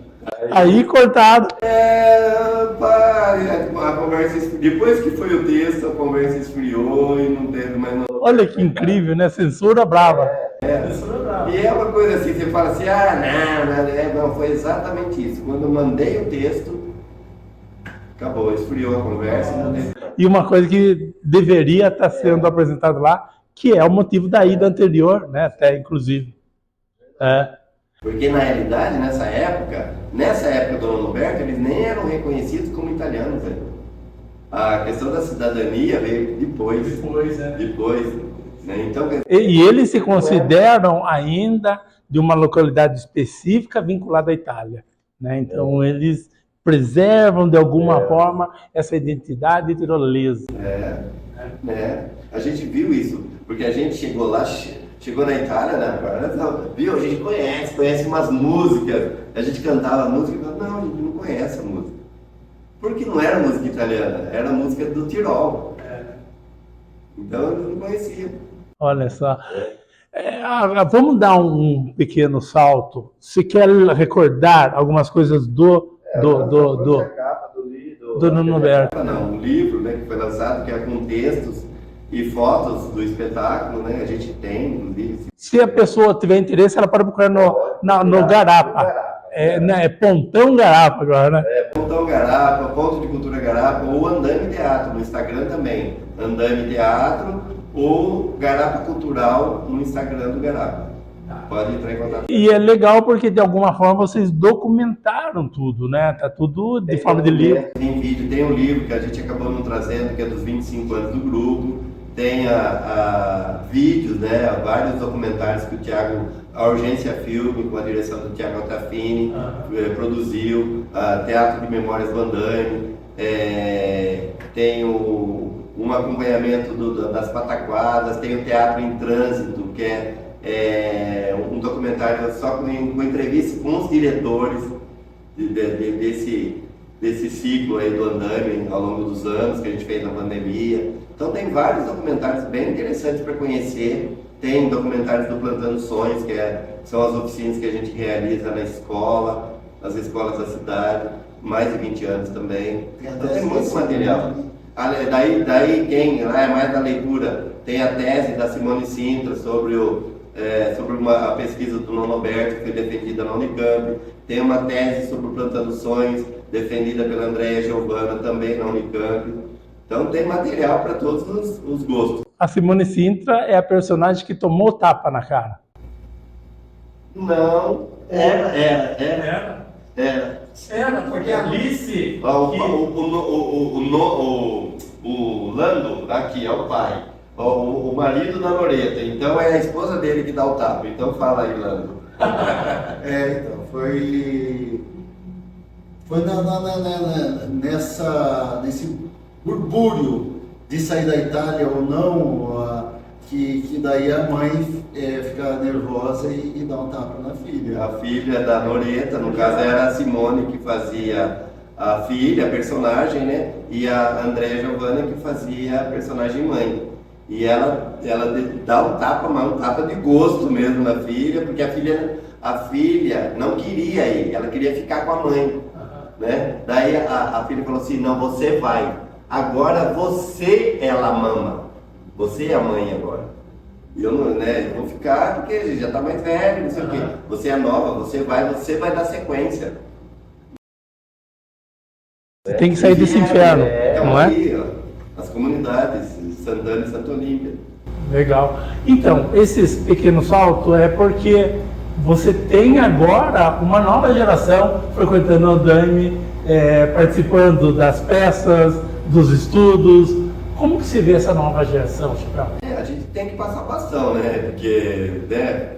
Aí cortado. A conversa, depois que foi o texto, a conversa esfriou e não teve mais nada. Olha que incrível, né? Censura brava. E é uma coisa assim, você fala assim, não, foi exatamente isso. Quando eu mandei o texto, acabou, esfriou a conversa. E uma coisa que deveria estar sendo apresentada lá, que é o motivo da ida anterior, né? Até inclusive. Porque na realidade, nessa época do Nonoberto, eles nem eram reconhecidos como italianos. Né? A questão da cidadania veio depois. Né? Então, e eles se consideram ainda de uma localidade específica vinculada à Itália. Né? Então eles preservam de alguma forma essa identidade tirolesa. né? A gente viu isso, porque a gente chegou lá, chegou na Itália, né? Viu? A gente conhece umas músicas, a gente cantava a música e falava, não, a gente não conhece a música. Porque não era música italiana, era música do Tirol. Então eu não conhecia. Olha só. Vamos dar um pequeno salto. Você quer recordar algumas coisas do Nuno Berto? Não, um livro, né, que foi lançado, que é com textos e fotos do espetáculo, né? A gente tem, inclusive. Se a pessoa tiver interesse, ela pode procurar no Garapa. É Pontão Garapa agora, né? Pontão Garapa, Ponto de Cultura Garapa, ou Andaime Teatro, no Instagram também. Andaime Teatro ou Garapa Cultural no Instagram do Garapa. Pode entrar em contato. E é legal porque, de alguma forma, vocês documentaram tudo, né? Tá tudo de forma de livro. Tem vídeo, tem um livro que a gente acabou não trazendo, que é dos 25 anos do grupo. Tem vídeos, né? Vários documentários que o Thiago, a Urgência Filme, com a direção do Thiago Altafini, produziu. Teatro de Memórias do Andaime. Tem um acompanhamento das Pataquadas, tem o Teatro em Trânsito, que é um documentário só com entrevistas com os diretores desse ciclo aí do Andaime ao longo dos anos que a gente fez na pandemia. Então tem vários documentários bem interessantes para conhecer. Tem documentários do Plantando Sonhos, são as oficinas que a gente realiza na escola, nas escolas da cidade, mais de 20 anos também. Então tem muito material. Daí quem lá é mais da leitura, tem a tese da Simone Sintra sobre a pesquisa do Nuno Berto, que foi defendida na Unicamp. Tem uma tese sobre o Plantando Sonhos, defendida pela Andréia Giovana, também na Unicamp. Então tem material para todos os gostos. A Simone Sintra é a personagem que tomou tapa na cara. Não, era. Era, porque a Alice... O Lando, aqui, é o pai. O marido da Loreta. Então é a esposa dele que dá o tapa. Então fala aí, Lando. Então, foi nesse burbúrio de sair da Itália ou não, que daí a mãe fica nervosa e dá um tapa na filha. A filha da Loreta, no caso era a Simone que fazia a filha, a personagem, né? E a Andréia Giovana que fazia a personagem mãe. E ela dá um tapa, mas um tapa de gosto mesmo na filha, porque a filha não queria ir, ela queria ficar com a mãe. Né? Daí a filha falou assim, não, você vai. Agora ela mama. Você é a mãe agora. E eu não, né? Eu vou ficar porque já está mais velho, não sei o quê. Você é nova, você vai dar sequência. Tem que sair desse inferno, não é? Aqui, ó, as comunidades, Santana e Santa Olímpia. Legal. Então, esses pequenos saltos é porque você tem agora uma nova geração frequentando o Andaime, participando das peças, dos estudos. Como que você vê essa nova geração, Chicão? A gente tem que passar bastão, né? Porque, né,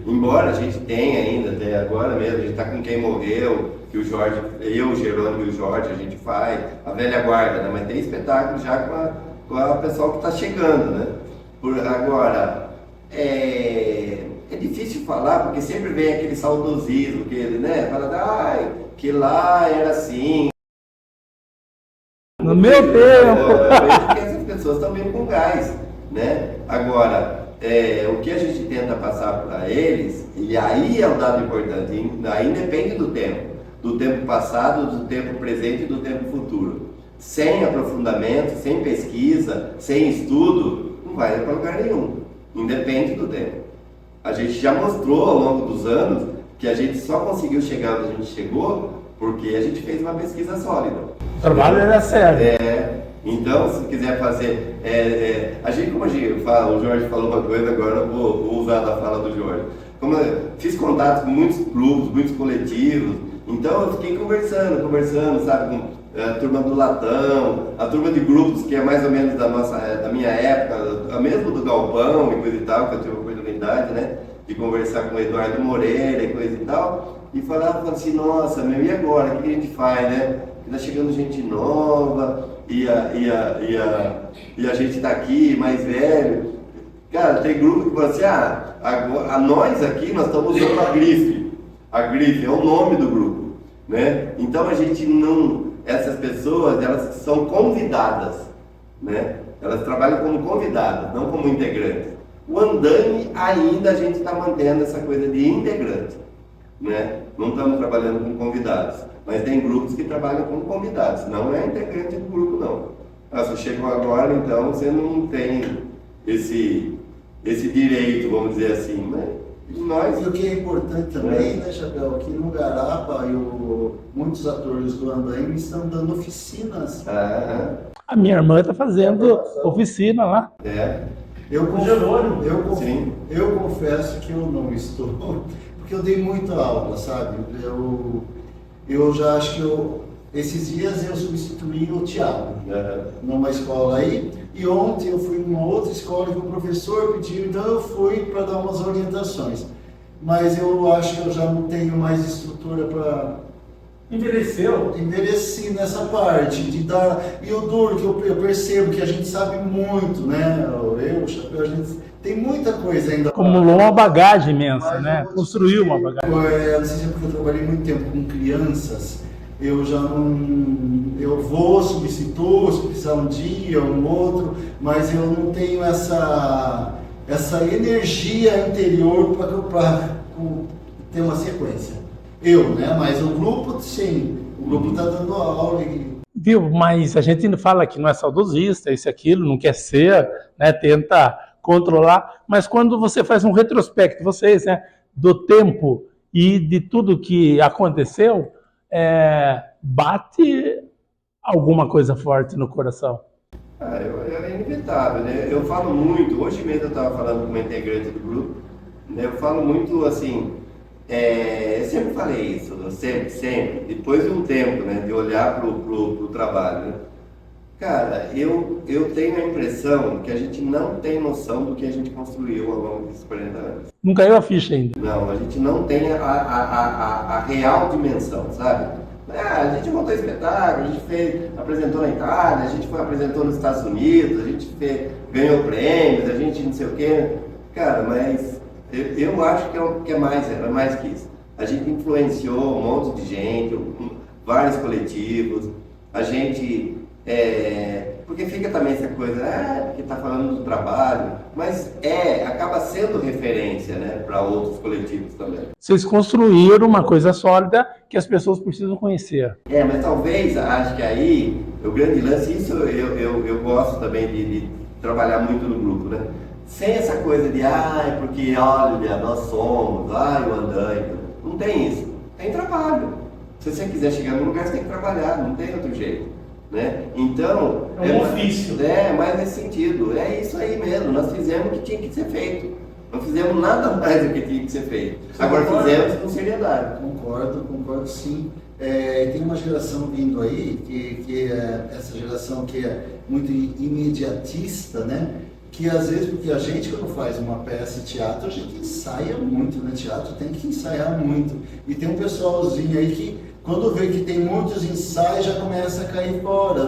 embora a gente tenha ainda, até agora mesmo, a gente está com Quem Morreu, que o Jorge, eu, o Jerônimo e o Jorge, a gente faz, a velha guarda, né? Mas tem espetáculo já com a pessoal que está chegando, né? Agora, é difícil falar, porque sempre vem aquele saudosismo, que ele, né, fala, que lá era assim. No meu tempo! Porque essas pessoas estão vindo com gás, né? Agora, o que a gente tenta passar para eles, e aí é um dado importante, aí depende do tempo passado, do tempo presente e do tempo futuro. Sem aprofundamento, sem pesquisa, sem estudo, não vai para lugar nenhum, independe do tempo. A gente já mostrou ao longo dos anos que a gente só conseguiu chegar onde a gente chegou porque a gente fez uma pesquisa sólida. O trabalho era sério. Então, se quiser fazer... como a gente fala, o Jorge falou uma coisa, agora eu vou usar a fala do Jorge. Como eu fiz contato com muitos grupos, muitos coletivos, então eu fiquei conversando, sabe, com a turma do Latão, a turma de grupos que é mais ou menos da minha época, mesmo do Galpão e coisa e tal, que eu tive a oportunidade, né, de conversar com o Eduardo Moreira e coisa e tal, e falava assim, nossa, e agora, o que a gente faz, né? Está chegando gente nova, e a gente tá aqui, mais velho. Cara, tem grupo que fala assim, nós aqui, nós estamos usando a grife. A grife é o nome do grupo, né? Então a gente não... Essas pessoas, elas são convidadas, né? Elas trabalham como convidadas, não como integrantes. O andaime ainda a gente está mantendo essa coisa de integrante, né? Não estamos trabalhando com convidados, mas tem grupos que trabalham como convidados, não é integrante do grupo não. Você chegou agora, então você não tem esse direito, vamos dizer assim, né? E o que é importante também, né, Chapéu, aqui no Garapa, muitos atores do andaime estão dando oficinas. A minha irmã está fazendo oficina lá. Eu confesso que eu não estou, porque eu dei muita aula, sabe? Eu já acho que esses dias eu substituí o Thiago numa escola aí, e ontem eu fui numa outra escola que o professor pediu, então eu fui para dar umas orientações. Mas eu acho que eu já não tenho mais estrutura para... Envelheci nessa parte de dar... E o duro que eu percebo que a gente sabe muito, né? O Chapéu, a gente tem muita coisa ainda. Acumulou uma bagagem imensa, né? Construiu uma bagagem. Não sei se é porque eu trabalhei muito tempo com crianças, eu já não... Eu vou, substituo, se precisar um dia, um outro, mas eu não tenho essa energia interior para ter uma sequência. Né? Mas o grupo, sim, o grupo está dando aula. Viu? Mas a gente fala que não é saudosista, isso e aquilo, não quer ser, né? Tenta controlar, mas quando você faz um retrospecto, vocês, né, do tempo e de tudo que aconteceu, bate alguma coisa forte no coração. É inevitável, né? Eu falo muito, hoje mesmo eu estava falando com uma integrante do grupo, né? Eu falo muito assim, eu sempre falei isso, sempre, depois de um tempo, né, de olhar pro trabalho, né? Cara, eu tenho a impressão que a gente não tem noção do que a gente construiu ao longo desses 40 anos. Não caiu a ficha ainda. Não, a gente não tem a real dimensão, sabe? A gente montou espetáculo, a gente apresentou na Itália, a gente apresentou nos Estados Unidos, a gente ganhou prêmios, a gente não sei o quê. Cara, mas eu acho que é mais que isso. A gente influenciou um monte de gente, vários coletivos, a gente... porque fica também essa coisa, porque está falando do trabalho, mas acaba sendo referência, né, para outros coletivos também. Vocês construíram uma coisa sólida que as pessoas precisam conhecer. Mas talvez, acho que aí, o grande lance, isso eu gosto também de trabalhar muito no grupo, né? Sem essa coisa de, porque olha, nós somos, o andaime. Não tem isso, tem trabalho. Se você quiser chegar num lugar, você tem que trabalhar, não tem outro jeito. Né? Então, é um ofício. Mais nesse sentido, é isso aí mesmo, nós fizemos o que tinha que ser feito, não fizemos nada mais do que tinha que ser feito, agora fizemos com seriedade. Concordo sim. Tem uma geração vindo aí, que é essa geração que é muito imediatista, né? Que às vezes, porque a gente quando faz uma peça de teatro, a gente ensaia muito, né? Teatro tem que ensaiar muito, e tem um pessoalzinho aí que quando vê que tem muitos ensaios, já começa a cair fora.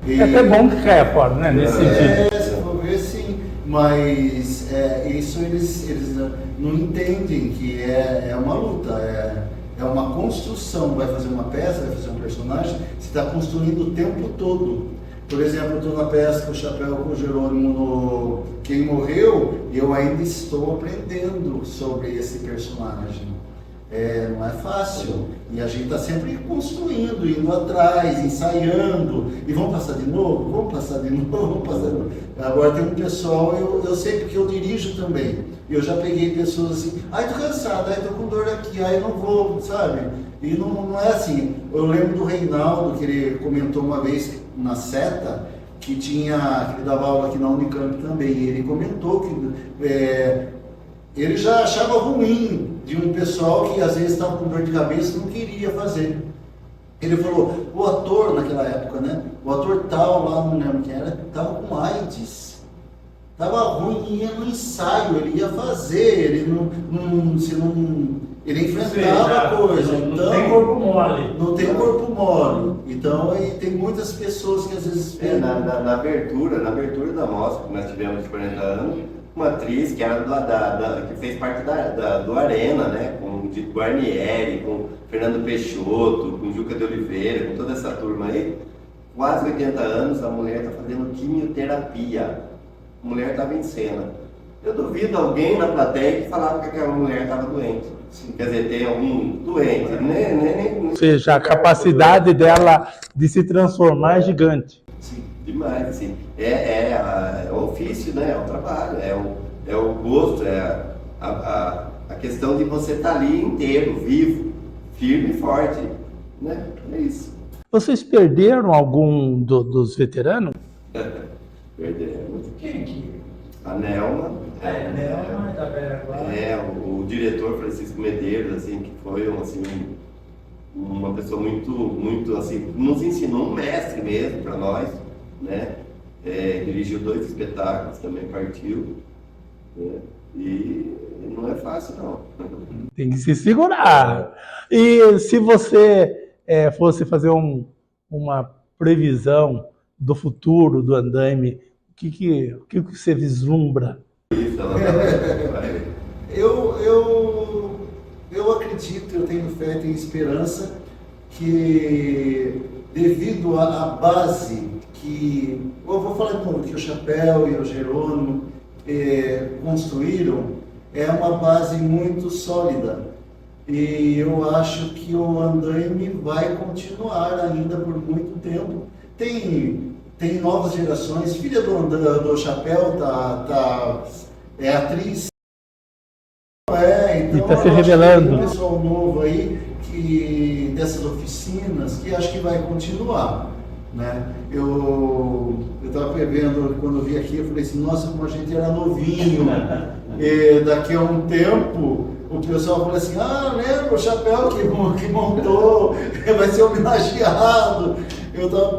É até bom que caia fora, né? Nesse sentido. Se for ver, sim. Mas isso eles não entendem que é uma luta, é uma construção. Vai fazer uma peça, vai fazer um personagem, você está construindo o tempo todo. Por exemplo, eu estou na peça com o Chapéu, com o Jerônimo no Quem Morreu, e eu ainda estou aprendendo sobre esse personagem. Não é fácil, e a gente está sempre construindo, indo atrás, ensaiando, e vamos passar de novo. Agora tem um pessoal, eu sei porque eu dirijo também, eu já peguei pessoas assim, tô cansado, tô com dor aqui, não vou, sabe? E não é assim. Eu lembro do Reinaldo, que ele comentou uma vez na Seta, que ele dava aula aqui na Unicamp também, e ele comentou que ele já achava ruim de um pessoal que às vezes estava com dor de cabeça e não queria fazer. Ele falou, o ator naquela época, né? O ator tal, lá não lembro quem era, estava com AIDS. Estava ruim, ia no ensaio, ele ia fazer, Ele enfrentava a coisa, não então tem corpo mole. não tem corpo mole. Então aí tem muitas pessoas que às vezes Na abertura da mostra que nós tivemos de 40 anos, uma atriz que era que fez parte do Arena, né? Com o Dito Guarnieri, com Fernando Peixoto, com Juca de Oliveira, com toda essa turma aí, quase 80 anos, a mulher está fazendo quimioterapia. A mulher estava em cena. Eu duvido alguém na plateia que falava que aquela mulher estava doente. Quer dizer, tem algum doente. Ou seja, a capacidade dela de se transformar é gigante. Sim, demais, assim. É o ofício, né? É o trabalho, é o gosto, é a questão de você estar ali inteiro, vivo, firme e forte, né? É isso. Vocês perderam algum dos veteranos? Perdemos. Quem que? A Nelma. Nelma, da Vera Clara. O diretor Francisco Medeiros, assim, que foi assim, uma pessoa muito assim, nos ensinou, um mestre mesmo para nós, né? Dirigiu 2 espetáculos, também partiu, né? E não é fácil não. Tem que se segurar. E se você fosse fazer uma previsão do futuro do andaime, o que você vislumbra? Isso, ela vai. Eu acredito, eu tenho fé, tenho esperança que devido à base que, eu vou falar de novo, que o Chapéu e o Jerônimo construíram, é uma base muito sólida. E eu acho que o andaime vai continuar ainda por muito tempo. Tem novas gerações, filha do Chapéu é atriz. Então E está se revelando. Tem um pessoal novo aí, dessas oficinas, que acho que vai continuar. Né? Eu estava vendo, quando eu vi aqui, eu falei assim, nossa, como a gente era novinho. E daqui a um tempo, o pessoal falou assim, lembra o Chapéu que montou, vai ser homenageado.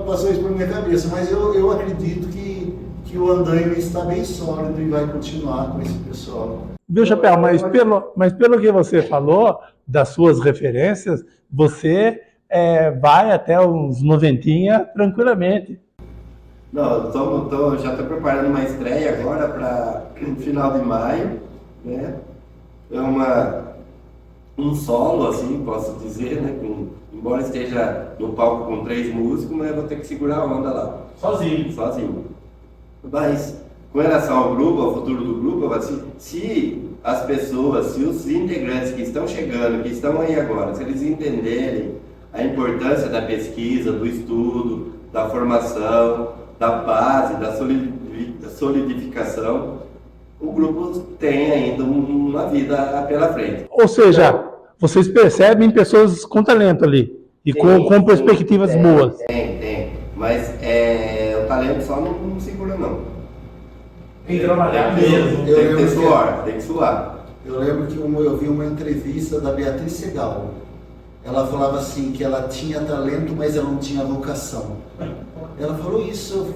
Passou isso por minha cabeça, mas eu acredito que o andaime está bem sólido e vai continuar com esse pessoal. Viu, Chapéu, mas pelo que você falou, das suas referências, você vai até uns 90 tranquilamente. Não, já estou preparando uma estreia agora para final de maio, né? É um solo, assim, posso dizer, né? Embora esteja no palco com 3 músicos, mas eu vou ter que segurar a onda lá. Sozinho. Mas, com relação ao grupo, ao futuro do grupo, assim, se as pessoas, se os integrantes que estão chegando, que estão aí agora, se eles entenderem a importância da pesquisa, do estudo, da formação, da base, da solidificação, o grupo tem ainda uma vida pela frente. Ou seja, vocês percebem pessoas com talento ali e com perspectivas boas. Tem. Mas o talento só não segura, não. Tem que trabalhar mesmo. Tem que suar. Eu lembro que eu vi uma entrevista da Beatriz Segal. Ela falava assim, que ela tinha talento, mas ela não tinha vocação. Ela falou isso,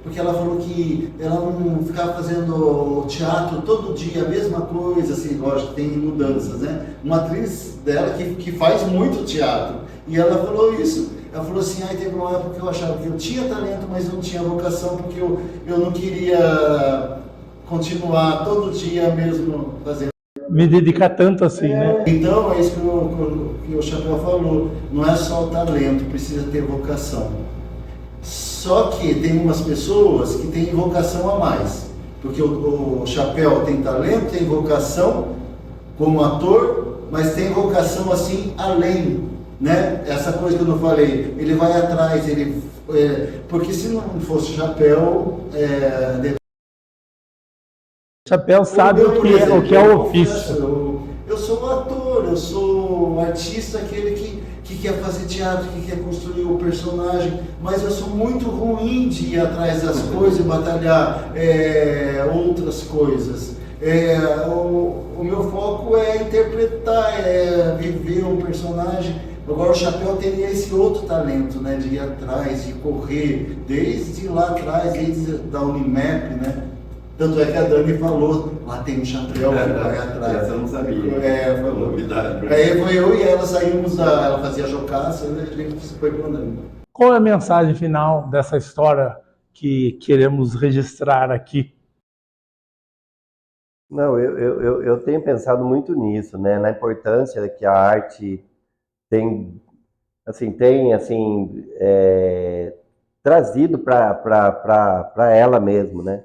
porque ela falou que ela não ficava fazendo teatro todo dia, a mesma coisa, assim, lógico, tem mudanças, né? Uma atriz dela que faz muito teatro, e ela falou isso. Ela falou assim, teve uma época que eu achava que eu tinha talento, mas não tinha vocação, porque eu não queria continuar todo dia mesmo fazendo. Me dedicar tanto assim, né? Então, é isso que o Chapéu falou, não é só o talento, precisa ter vocação. Só que tem umas pessoas que têm vocação a mais, porque o Chapéu tem talento, tem vocação como ator, mas tem vocação assim além, né? Essa coisa que eu não falei, ele vai atrás, porque se não fosse o Chapéu, Chapéu sabe o que é o ofício. Eu sou um ator, eu sou um artista, aquele que quer fazer teatro, que quer construir o personagem, mas eu sou muito ruim de ir atrás das coisas e batalhar outras coisas. O meu foco é interpretar, viver um personagem. Agora o Chapéu teria esse outro talento, né, de ir atrás, de correr, desde lá atrás, desde da Unimap, né? Tanto é que a Dani falou, lá tem um chapéu que vai atrás. Essa eu não sabia. Foi novidade. Aí foi eu e ela saímos, ela fazia jocaça, né? A gente foi pro andando. Qual é a mensagem final dessa história que queremos registrar aqui? Não, eu tenho pensado muito nisso, né? Na importância que a arte tem, trazido para ela mesmo, né?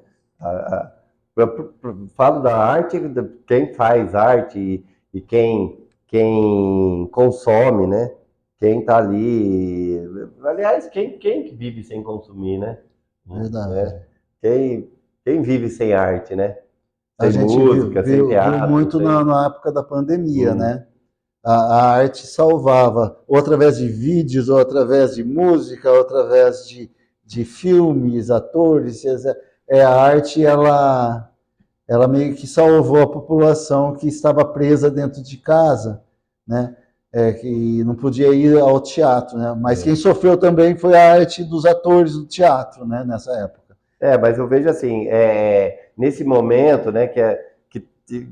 Falo da arte, quem faz arte e quem consome, né? Quem tá ali. Aliás, quem vive sem consumir, né? Verdade. É. Quem vive sem arte, né? A Sem gente música, sem viu teatro. muito sem... na época da pandemia, né? A arte salvava, ou através de vídeos, ou através de música, ou através de filmes, atores. A arte, ela meio que salvou a população que estava presa dentro de casa, né? Que não podia ir ao teatro, né? Mas quem sofreu também foi a arte dos atores do teatro, né? Nessa época. Mas eu vejo assim, nesse momento, né, que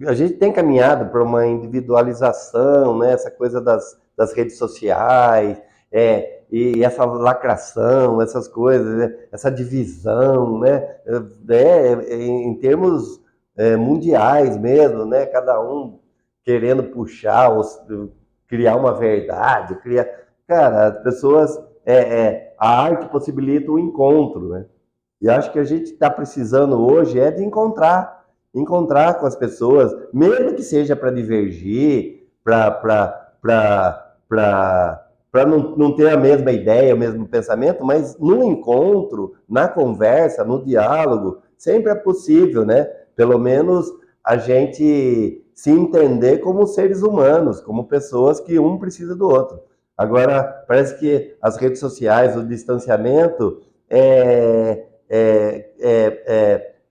a gente tem caminhado para uma individualização, né, essa coisa das redes sociais, e essa lacração, essas coisas, né, essa divisão, né, em termos mundiais mesmo, né, cada um querendo puxar, criar uma verdade, Cara, as pessoas, a arte possibilita o encontro, né? E acho que a gente está precisando hoje de encontrar com as pessoas, mesmo que seja para divergir, para não ter a mesma ideia, o mesmo pensamento, mas no encontro, na conversa, no diálogo, sempre é possível, né? Pelo menos a gente se entender como seres humanos, como pessoas que um precisa do outro. Agora, parece que as redes sociais, o distanciamento,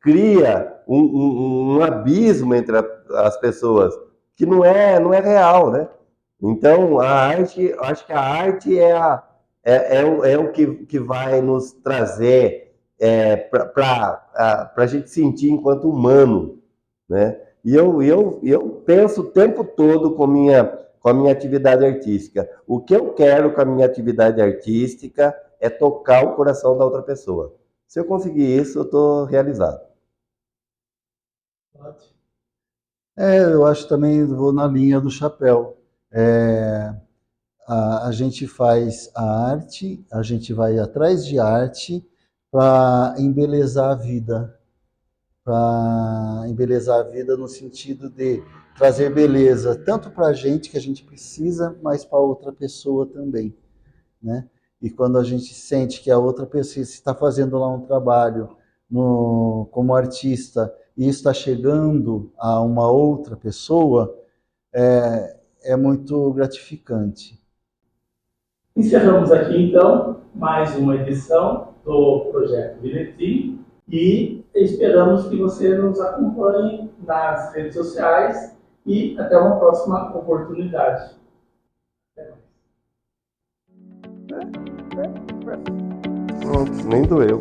cria um abismo entre as pessoas que não é real, né? Então, acho que a arte é o que vai nos trazer para a gente sentir enquanto humano, né? E eu penso o tempo todo com a minha atividade artística. O que eu quero com a minha atividade artística é tocar o coração da outra pessoa. Se eu conseguir isso, eu estou realizado. Eu acho também, vou na linha do chapéu. A gente faz a arte, a gente vai atrás de arte para embelezar a vida. Para embelezar a vida no sentido de trazer beleza, tanto para a gente que a gente precisa, mas para outra pessoa também, né? E quando a gente sente que a outra pessoa está fazendo lá um trabalho como artista e está chegando a uma outra pessoa, é muito gratificante. Encerramos aqui, então, mais uma edição do Projeto Bilhetim e esperamos que você nos acompanhe nas redes sociais e até uma próxima oportunidade. Nem doeu.